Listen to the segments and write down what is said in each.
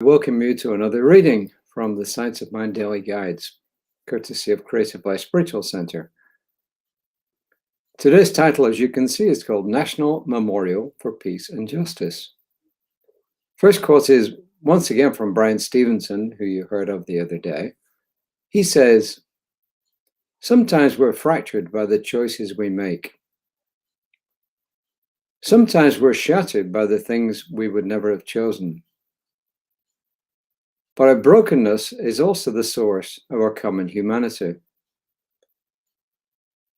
Welcome you to another reading from the Science of Mind Daily Guides, courtesy of Creative Life Spiritual Center. Today's title, as you can see, is called National Memorial for Peace and Justice. First quote is once again from Brian Stevenson, who you heard of the other day. He says, "Sometimes we're fractured by the choices we make. Sometimes we're shattered by the things we would never have chosen. But our brokenness is also the source of our common humanity,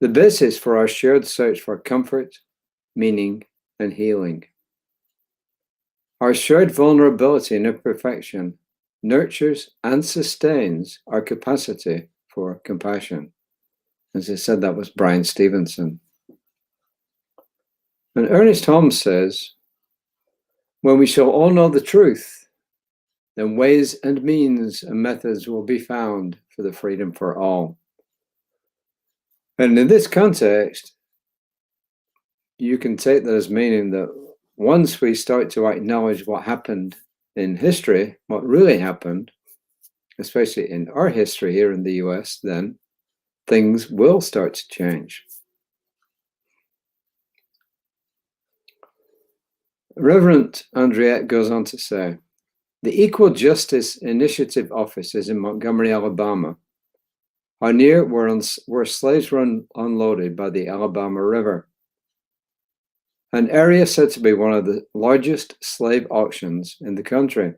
the basis for our shared search for comfort, meaning, and healing. Our shared vulnerability and imperfection nurtures and sustains our capacity for compassion." As I said, that was Brian Stevenson. And Ernest Holmes says, "When we shall all know the truth, then ways and means and methods will be found for the freedom for all." And in this context, you can take that as meaning that once we start to acknowledge what happened in history, what really happened, especially in our history here in the US, then things will start to change. Reverend Andriette goes on to say, "The Equal Justice Initiative offices in Montgomery, Alabama, are near where slaves were unloaded by the Alabama River, an area said to be one of the largest slave auctions in the country.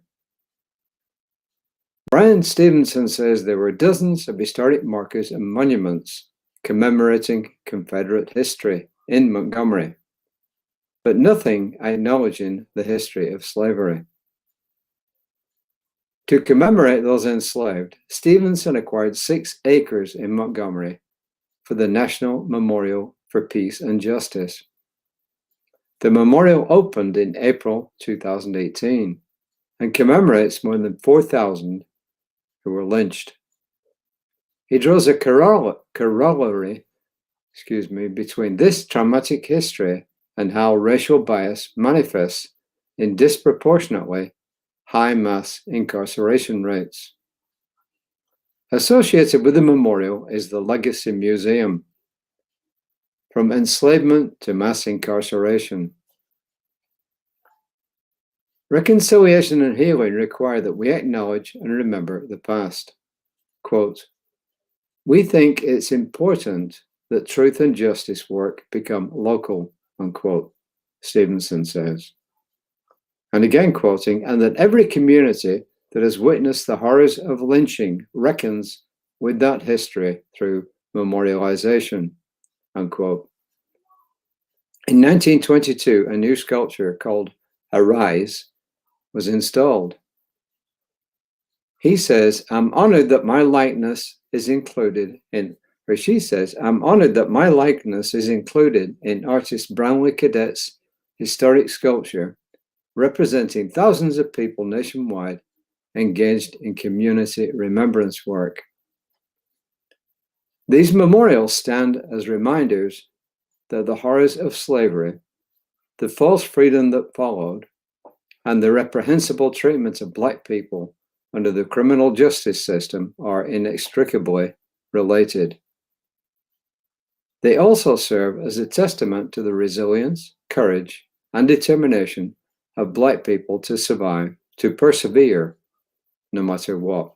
Brian Stevenson says there were dozens of historic markers and monuments commemorating Confederate history in Montgomery, but nothing acknowledging the history of slavery. To commemorate those enslaved, Stevenson acquired 6 acres in Montgomery for the National Memorial for Peace and Justice. The memorial opened in April 2018 and commemorates more than 4,000 who were lynched. He draws a corollary between this traumatic history and how racial bias manifests in disproportionately high mass incarceration rates. Associated with the memorial is the Legacy Museum, from enslavement to mass incarceration. Reconciliation and healing require that we acknowledge and remember the past." Quote, "We think it's important that truth and justice work become local," unquote, Stevenson says. And again quoting, "and that every community that has witnessed the horrors of lynching reckons with that history through memorialization," unquote. In 1922, a new sculpture called Arise was installed. He says, "I'm honored that my likeness is included in," or she says, "I'm honored that my likeness is included in artist Brownlee Cadet's historic sculpture, representing thousands of people nationwide engaged in community remembrance work." These memorials stand as reminders that the horrors of slavery, the false freedom that followed, and the reprehensible treatment of Black people under the criminal justice system are inextricably related. They also serve as a testament to the resilience, courage, and determination of Black people to survive, to persevere, no matter what.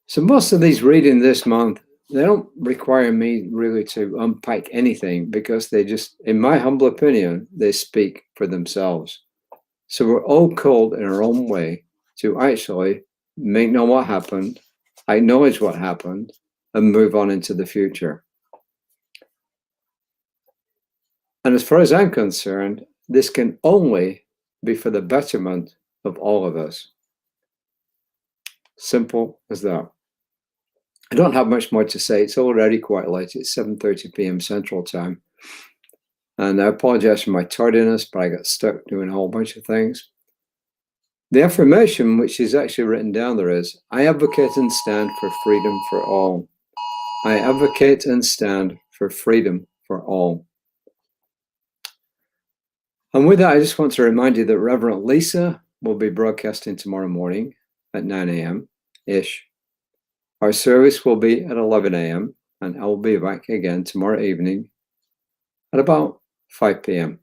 So most of these reading this month, they don't require me really to unpack anything, because they just, in my humble opinion, they speak for themselves. So we're all called in our own way to actually make know what happened, acknowledge what happened, and move on into the future. And as far as I'm concerned, this can only be for the betterment of all of us. Simple as that. I don't have much more to say. It's already quite late. It's 7:30 p.m. Central Time. And I apologize for my tardiness, but I got stuck doing a whole bunch of things. The affirmation, which is actually written down there, is, "I advocate and stand for freedom for all. I advocate and stand for freedom for all." And with that, I just want to remind you that Reverend Lisa will be broadcasting tomorrow morning at 9 a.m. ish. Our service will be at 11 a.m. and I will be back again tomorrow evening at about 5 p.m.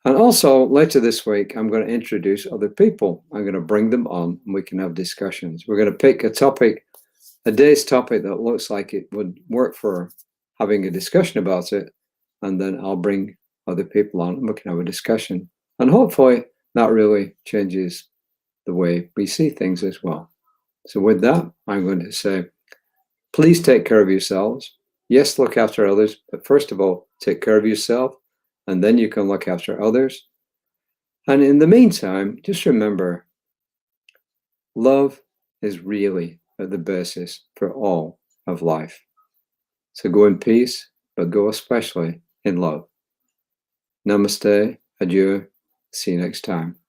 And also later this week, I'm going to introduce other people. I'm going to bring them on and we can have discussions. We're going to pick a topic, a day's topic that looks like it would work for having a discussion about it. And then I'll bring other people on and we can have a discussion. And hopefully that really changes the way we see things as well. So with that, I'm going to say, please take care of yourselves. Yes, look after others, but first of all, take care of yourself, and then you can look after others. And in the meantime, just remember, love is really at the basis for all of life. So go in peace, but go especially in love. Namaste, adieu, see you next time.